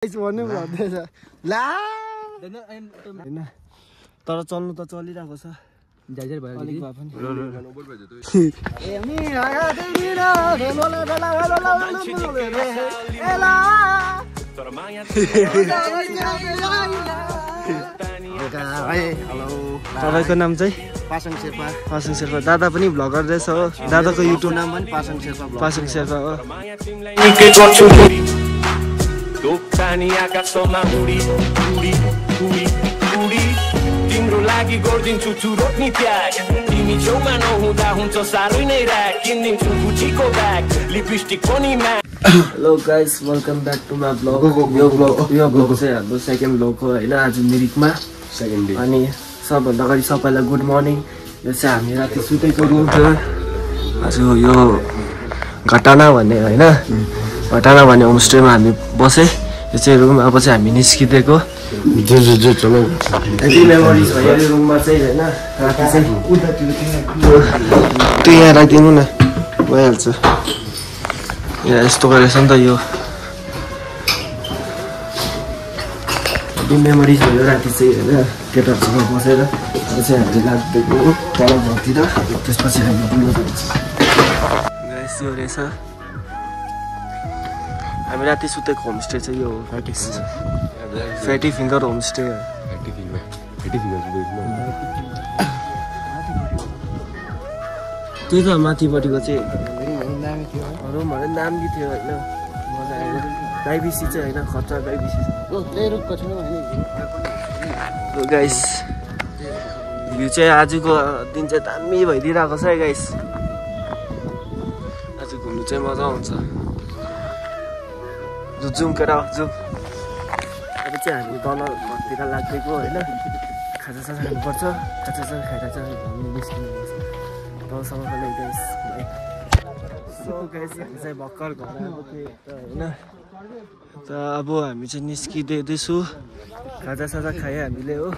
भन्नु भन्दैछ ला हैन तर चल्नु त चलिरहेको छ जाइजर भयो अलिक भए पनि तपाईको नाम चाहिँ पासङ शेर्पा पासङ शेर्पा दादा पनि भ्लगर रहेछ हो दादाको युट्युब नाम पनि पासङ शेर्पा पासङ शेर्पा हो दोक्तानी आकाशमा उडी उडी उडी उडी तिम्रो लागि गर्दिन्छु चुरोट्नी त्याग तिमी छेउमा नहुँदा हुन्छ साह्रै नै र्याक किनिदिन्छु गुचीको ब्याग लिपस्टिक पनि Mac hello guys welcome back to my vlog यो ब्लग चाहिँ हाम्रो सेकेन्ड ब्लग हो होइन आज मिरिकमा सेकेन्ड डे अनि सबभन्दा अगाडि सबैलाई गुड मर्निङ यो चाहिँ हामी राति सुतेको रुम थियो आज यो घटाना भन्ने होइन घटाना भन्ने होमस्टेमा हामी बसे यो चाहिँ रुम अब चाहिँ हामी निस्किदिएको यति मेमोरिज भयो यो रुममा चाहिँ होइन राति चाहिँ त्यो यहाँ राखिदिनु न भइहाल्छ यहाँ यस्तो गरेछ नि त यो मेमोरिज भयो राति चाहिँ होइन केटाहरूसँग बसेर अब चाहिँ हामीले लाग्दिएको तल घरतिर त्यसपछि हामी बुझ्नु पर्छ यो रहेछ हामी राति सुतेको होमस्टे चाहिँ यो फ्याटी फिङ्गर होमस्टे त्यही त माथिपट्टिको चाहिँ रुमहरू दामी थियो होइन मजा आयो गाईबिसी चाहिँ होइन खतरा गाईबिसी गाइस भ्यू चाहिँ आजको दिन चाहिँ दामी भइदिइरहेको छ है गाइस आज घुम्नु चाहिँ मजा आउँछ जुम केटा जुम अब चाहिँ हामी तल घरतिर लाग्दिएको होइन खाजासाजा खानुपर्छ खाजासाजा खाएर चाहिँ घुम्नु निस्किनुपर्छ तलसम्मको लागि गाइस सो गाइस हामी चाहिँ भर्खर घर आएको थिएँ होइन त अब हामी चाहिँ निस्किँदैछु खाजासाजा खायो हामीले हो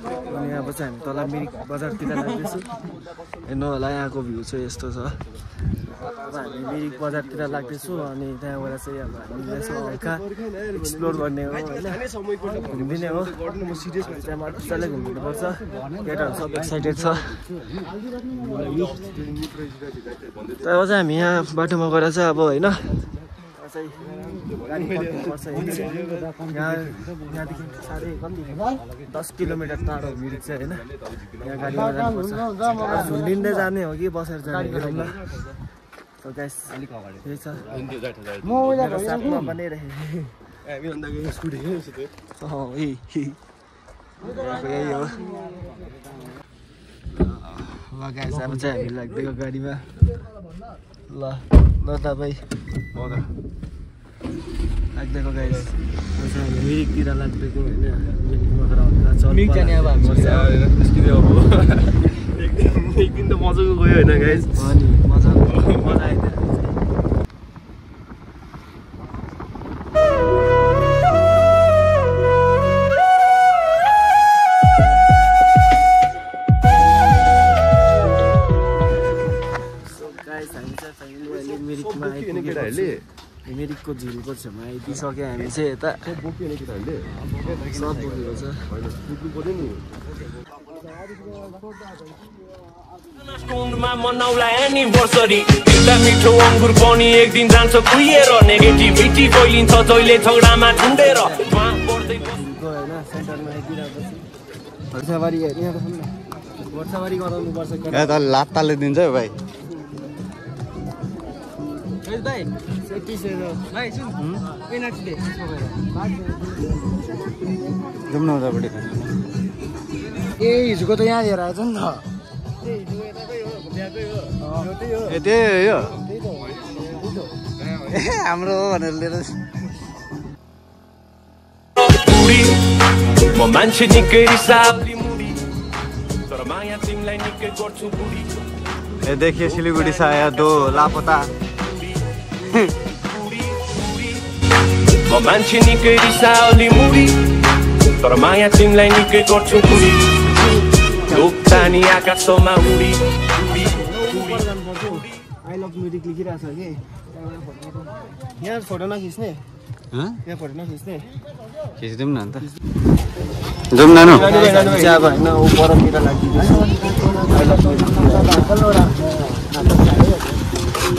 अनि अब चाहिँ हामी तल मिरिक बजारतिर लाग्दैछु हेर्नु होला यहाँको भ्यू चाहिँ यस्तो छ अब हामी मिरिक बजारतिर लाग्दैछु अनि त्यहाँबाट चाहिँ अब हामीले यसो हल्का एक्सप्लोर गर्ने हो होइन घुमिदिने हो त्यहाँ मजाले घुम्नुपर्छ केटाहरू सब एक्साइटेड छ अब चाहिँ हामी यहाँ बाटोमा गएर चाहिँ अब होइन यहाँदेखि साह्रै कम्ती 10 किलोमिटर टाढो मिरिक चाहिँ होइन यहाँ गाडीमा जानुपर्छ झुन्डिँदै जाने हो कि बसेर जाने हो यही छ मेरो साथमा पनि यही हो गाइस अब चाहिँ हामी लाग्दिएको गाडीमा ल ल तपाईँ लाग्दिएको गाइस हामी मिरिकतिर लाग्दिएको होइन मिरिकमा एक दिन त मजाको गयो होइन गाइस अनि मजा आइदियो मिरिकको झिलको छेउमा आइदिइसक्यो हामी चाहिँ यता सब बोकेको छ मनाउला एनिभर्सरी एउटा मिठो अङ्गुर पनि एक दिन जान्छ कुहिएर नेगेटिभिटी फैलिन्छ जहिले झगडामा झुन्डेर वर्षाबारी गराउनुपर्छ लात्ताले दिन्छ भाइ ए हिजोको त यहाँ लिएर आएछ नि त हाम्रो भनेर लिएर म मान्छे निकै रिसाली मुडी तर माया तिमीलाई निकै गर्छु बुढी ए देखिए सिलगढी से आया दो लापता म मान्छे निकै रिसाली मुडी तर माया तिमीलाई निकै गर्छु बुढी दोक्तानी आकाशमा उडी आई लभ मिरिक लेखिरहेको छ कि यहाँ फोटो नखिच्ने यहाँ फोटो नखिच्ने खिचिदिउँ न अन्त जाउँ नानु चाहिँ अब होइन ऊ परतिर लागिदिँदैछ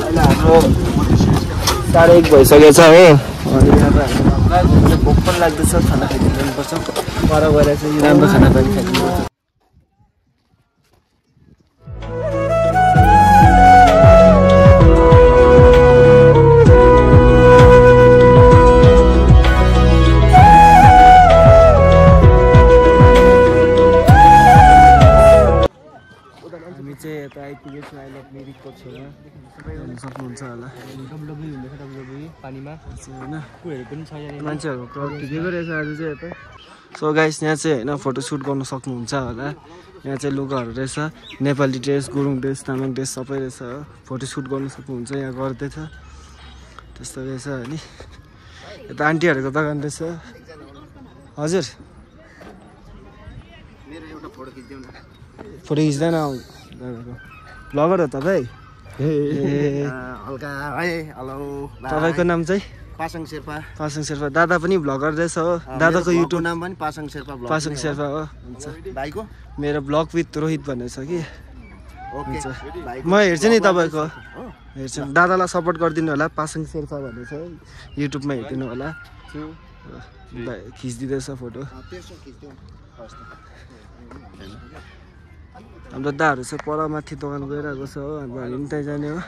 अहिले हाम्रो 1:30 भइसकेको छ हो अनि अब हामीलाई भोक पनि लाग्दैछ खाना खाइदिनु जानुपर्छ पर गएर चाहिँ राम्रो खाना पनि खाइदिनुपर्छ यता आइपुगेछु अहिले मिरिकको छेउमा हेर्नु सक्नुहुन्छ होला डब्लुडब्ल्यू हुँदैछ डब्लुडब्ल्यू पानीमा होइन कोहरू पनि छ मान्छेहरूको क्राउड ठिकैको रहेछ आज चाहिँ यता सो गाइस यहाँ चाहिँ होइन फोटोसुट गर्नु सक्नुहुन्छ होला यहाँ चाहिँ लुगाहरू रहेछ Nepali dress Gurung dress Tamang dress सबै रहेछ फोटोसुट गर्नु सक्नुहुन्छ यहाँ गर्दैछ त्यस्तो रहेछ अनि यता आन्टीहरूको दोकान रहेछ हजुर मेरो एउटा फोटो खिच्दिउँ न फोटो खिच्दैन ब्लगर हो तपाईँ हल्का है हेलो तपाईँको नाम चाहिँ पासाङ शेर्पा दादा पनि ब्लगर रहेछ हो दादाको युट्युब नाम पनि पासाङ शेर्पा हो हुन्छ भाइको मेरो ब्लग विथ रोहित भन्ने छ कि हुन्छ म हेर्छु नि तपाईँको हेर्छु दादालाई सपोर्ट गरिदिनु होला पासाङ शेर्पा भन्ने छ युट्युबमा हेरिदिनु होला खिचिदिँदैछ फोटो हाम्रो दाहरू चाहिँ पर माथि दोकान गइरहेको छ हो अन्त हामी पनि त्यहीँ जाने हो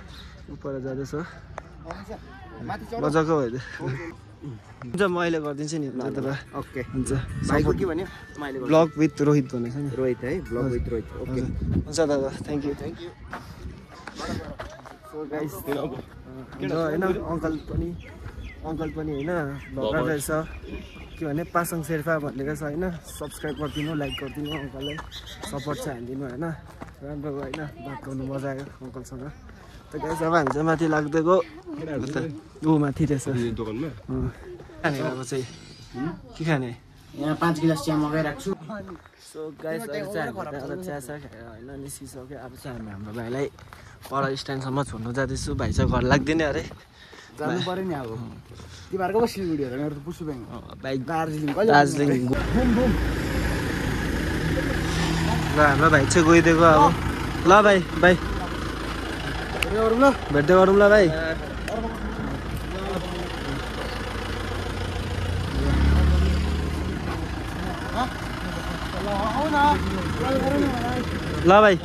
पर जाँदैछ मजाको भइदियो हुन्छ म अहिले गरिदिन्छु नि हुन्छ तपाईँ ओके हुन्छ ब्लग विथ रोहित भन्ने छ नि रोहित है ब्लग विथ रोहित ओके हुन्छ दादा थ्याङ्क यू होइन अङ्कल पनि होइन भर्खर रहेछ के भने पासाङ शेर्पा भन्ने रहेछ होइन सब्सक्राइब गरिदिनु लाइक गरिदिनु अङ्कललाई सपोर्ट चाहिँ हालिदिनु होइन राम्रो होइन बात गर्नु मजा आयो अङ्कलसँग त गाइस अब हामी चाहिँ माथि लाग्दैको ऊ माथि रहेछ दोकानमा खाने अब चाहिँ के खाने यहाँ 5 गिलास चिया मगाइरहेको छु सो गाइस अहिले चाहिँ हामी चिया खाएर होइन निस्किसक्यो अब चाहिँ हामी हाम्रो भाइलाई पर स्ट्यान्डसम्म छोड्नु जाँदैछु भाइ चाहिँ घर लाग्दैन अरे जानु पर्यो नि अब तिमीहरूको पो सिलगढी हो मेरो त पुसु बाइक दार्जिलिङ ल हाम्रो भाइ चाहिँ गइदिएको अब ल भाइ भेट्दै गरौँ ल भाइ ल भाइ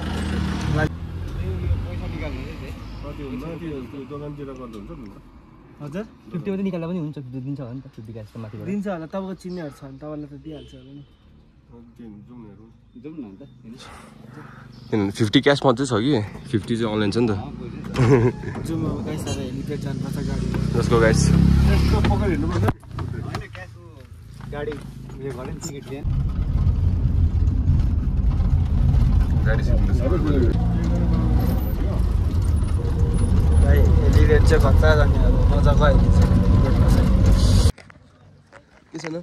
हजुर 50 मात्रै निकाल्दा पनि हुन्छ दिन्छ होला नि त 50 ग्यासको माथि दिन्छ होला तपाईँको चिन्नेहरू छ भने तपाईँलाई त दिइहाल्छ होला नि 50 क्यास मात्रै छ कि 50 चाहिँ अनलाइन छ नि त जाउँ अब गाइस अब हेलिप्याड जानुपर्छ गाडी लेट्स गो गाइस गाडी उयो गरे नि टिकट लिएन गाडी भाइ हेलिप्याड चाहिँ खतरा जाने अब मजाको आइदिन्छ के छैन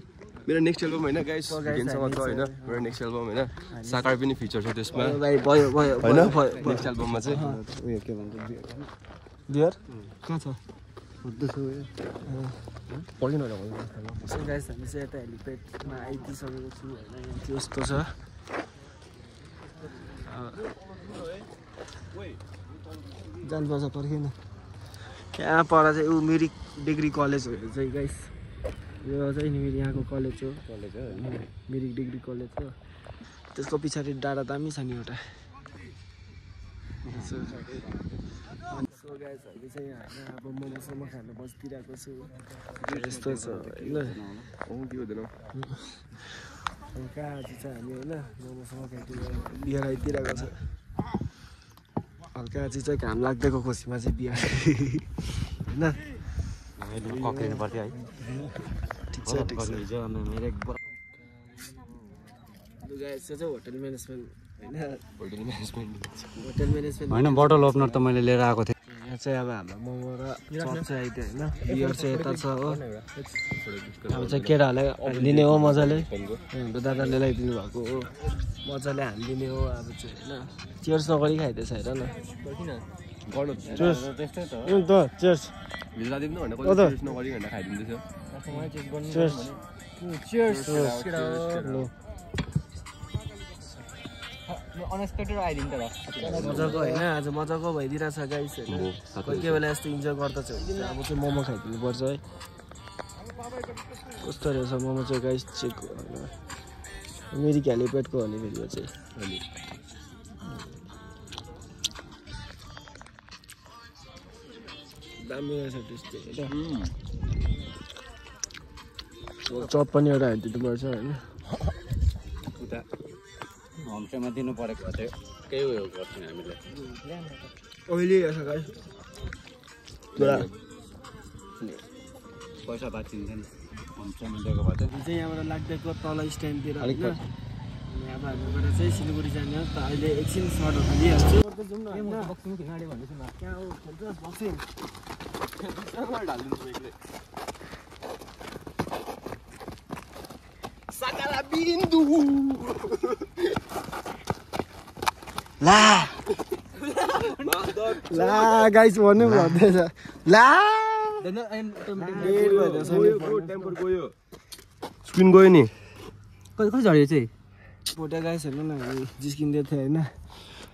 मेरो नेक्स्ट एल्बम होइन गाइस गेमसँग छ होइन मेरो नेक्स्ट एल्बम होइन साकार पनि फिचर छ त्यसमा भाइ भयो होइन नेक्स्ट एल्बममा चाहिँ उयो के भन्छ बियर कहाँ छ पढ्दिन सो गाइस हामी चाहिँ यता हेलिप्याडमा आइदिइसकेको छु होइन यस्तो छ जानुपर्छ पर्खेन यहाँ पर चाहिँ ऊ मिरिक डिग्री कलेज हो चाहिँ गाइस यो चाहिँ नि यहाँको कलेज हो मिरिक डिग्री कलेज हो त्यसको पछाडि डाँडा दामी छ नि एउटा सो गाइस अहिले चाहिँ हामी अब मोमोसम्म खानु बसिदिरहेको छु यस्तो छ होइन कहाँ चाहिँ हामी होइन मोमोसम्म खाइदिएर बिहार आइदिइरहेको छ हल्का चाहिँ घाम लाग्दैको खुसीमा चाहिँ बिहार होइन कक्रिनु पर्थ्यो है ठिक छ होटल म्यानेजमेन्ट होइन बोटल ओपनर त मैले लिएर आएको थिएँ यहाँ चाहिँ अब हाम्रो मोमो र चप चाहिँ आइदियो होइन बियर चाहिँ यता छ हो अब चाहिँ केटाहरूलाई हालिदिने हो मजाले हाम्रो दादाले ल्याइदिनु भएको हो मजाले हालिदिने हो अब चाहिँ होइन चियर्स नगरी खाइदिएछ हेर न गर्नु चेयर्स त्यस्तै त नि त चेयर्स भिजा दिनु भने कसले टेस्ट नगरिकन खाइदिँदैछ चेयर्स लो अनएक्सपेक्टेड आइदिन्छ र मजाको होइन आज मजाको भइदिरहेछ गाइस होइन कोही कोही बेला यस्तो इन्जोय गर्दछ अब चाहिँ मोमो खाइदिनु पर्छ है कस्तो रहेछ मोमो चाहिँ गाइस चेक मेरी क्यालिपेटको हो नि फेरि यो चाहिँ दामी रहेछ टेस्ट चप पनि एउटा हालिदिनु पर्छ होइन उता होमस्टेमा दिनु परेको भए चाहिँ केही उयो गर्थ्यौँ हामीले अहिले रहेछ गाइस पुरा पैसा बाँचिन्छ नि होमस्टेमा दिएको भए चाहिँ चाहिँ यहाँबाट लाग्दैको तल स्ट्यान्डतिर होइन अब हामीबाट चाहिँ सिलगढी जाने हो त अहिले एकछिन सर्टहरू लिइहाल्छु जाउँ न बक्सिङ खेलाडी भन्दैछु न त्यहाँ हो खेल्छ बक्सिङ साकाला बिन्दु ला गाइस भन्नु भन्दैछ ला टेम्पर गयो स्क्रिन गयो नि कति झऱ्यो चाहिँ पोटा गाइस हेर्नु न जिस्किँदै थियो होइन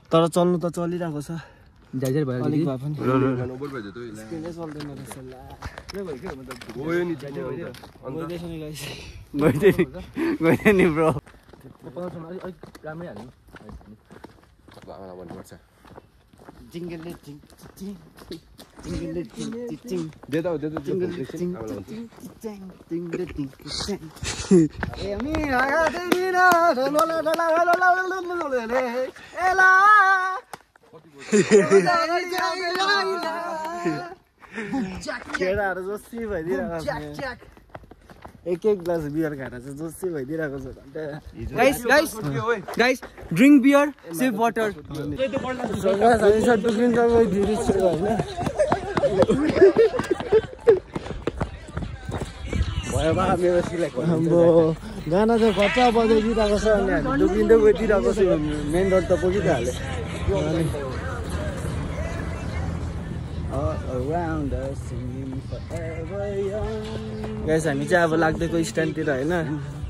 तर चल्नु त चलिरहेको छ झाइझाइ भयो अलिक भए पनि ओभर भयो त स्क्रिनै चल्दैन रहेछ ला गयो नि गइदिएछ नि गाइस गयो नि ब्रो राम्रै हाल्नु आमालाई भन्नुपर्छ जिङ्गलले जिङ जिङ जिङ्गलले जिङ जिङ दे त आमालाई केटाहरू जोसी भइदिरहेको छ एक ग्लास बियर खाएर चाहिँ जोसी भइदिरहेको छ guys drink beer save water गाना चाहिँ घट्टा बजाइदिइरहेको छ अनि हामी डुबिँदै गइदिइरहेको छ मेन रोड त पुगिहाल्यो गाइस हामी चाहिँ अब लाग्दैको स्ट्यान्डतिर होइन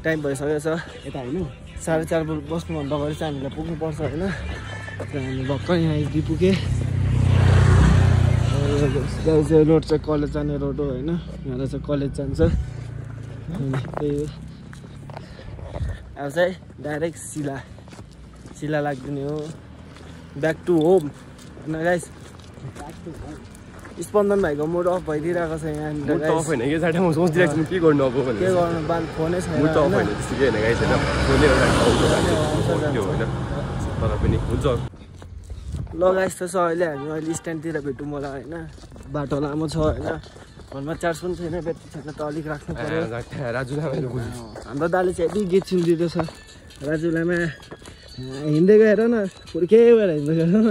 टाइम भइसकेको छ यता होइन 4:30 बस्नुभन्दा अगाडि चाहिँ हामीलाई पुग्नुपर्छ होइन हामी भर्खर यहाँ आइपुगे रोड चाहिँ कलेज जाने रोड हो होइन यहाँबाट चाहिँ कलेज जान्छ त्यही हो अब चाहिँ डाइरेक्ट सिला लाग्दिने हो ब्याक टु होम होइन गाइस स्पन्दन भाइको मुड अफ भइदिइरहेको छ यहाँनिर मुड अफ होइन के साइडमा सोचिरहेको छु के गर्नु अब भनेर के गर्नु बाल फोनै छैन मुड अफ होइन त्यस्तो के होइन गाइस होइन फोनले एउटा ठाउँको होइन तर पनि हुन्छ ल गाइस त छ अहिले हामी अहिले स्ट्यान्डतिर भेटौँ मलाई होइन बाटो लामो छ होइन घरमा चार्ज पनि छैन ब्याट्री छैन त अलिक राख्नु पर्यो राजुलाई मैले हाम्रो दाले चाहिँ यति गीत सुनिदिँदैछ राजुलामा हिँड्दै गएर न पुर्खे भएर हिँड्दै गएर न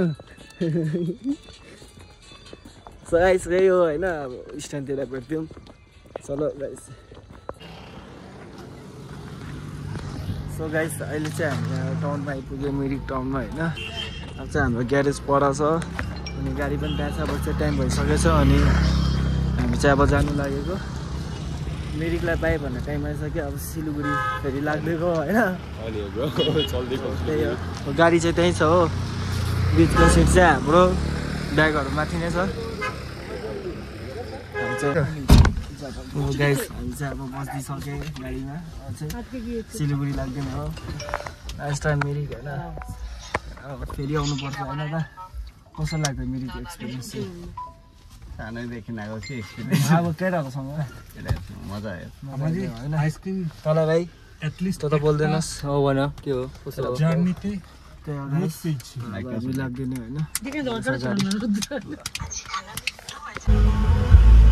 गाइस यही हो होइन अब स्ट्यान्डतिर भेट्थ्यौँ चलो गाइस सो गाइस अहिले चाहिँ हामी यहाँ टाउनमा आइपुग्यो मिरिक टाउनमा होइन अब चाहिँ हाम्रो ग्यारेज पर छ अनि गाडी पनि त्यहाँ छ अब चाहिँ टाइम भइसकेको छ अनि हामी चाहिँ अब जानु लागेको मिरिकलाई पाएँ भन्ने टाइम आइसक्यो अब सिलगढी फेरि लाग्दैको होइन त्यही हो गाडी चाहिँ त्यहीँ छ हो बिचको सिट चाहिँ हाम्रो ब्यागहरू माथि नै छ गाइस हामी चाहिँ अब बस्दिसक्यो गाडीमा सिलगढी लाग्दैन हो लास्ट टाइम मिरिक होइन अब फेरि आउनुपर्छ होइन त कस्तो लाग्यो मिरिकको एक्सपिरियन्स चाहिँ सानैदेखि आएको कि एक्सपिरियन्स अब केटाहरूसँग मजा आयो होइन आइसक्रिम तल भाइ एटलिस्ट त बोल्दैनस् हो भन के हो कस्तो जर्नी त्यही हो हामी लाग्दैन होइन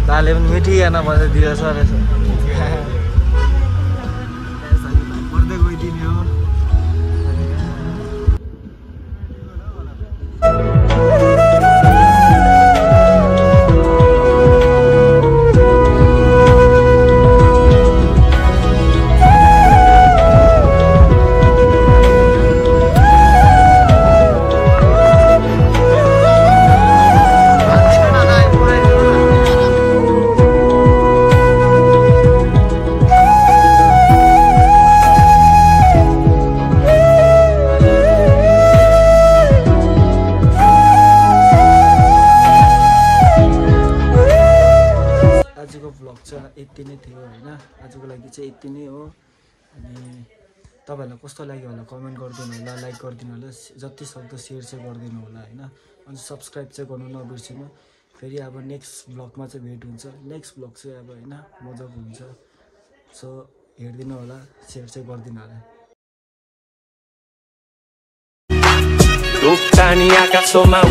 दाले पनि मिठी खाना बजाइदिएछ रहेछ पढ्दै गइदिने हो चाहिँ यति नै थियो होइन। आजको लागि चाहिँ यति नै हो। अनि तपाईँहरूलाई कस्तो लाग्यो होला कमेन्ट गरिदिनु होला, लाइक गरिदिनु होला, जति सक्दो सेयर चाहिँ गरिदिनु होला होइन। अनि सब्सक्राइब चाहिँ गर्नु नबिर्सिनु। फेरि अब नेक्स्ट भ्लगमा चाहिँ भेट हुन्छ। नेक्स्ट भ्लग चाहिँ अब होइन मजाको हुन्छ। सो हेरिदिनु होला, सेयर चाहिँ गरिदिनु होला। Rukhtani akasoma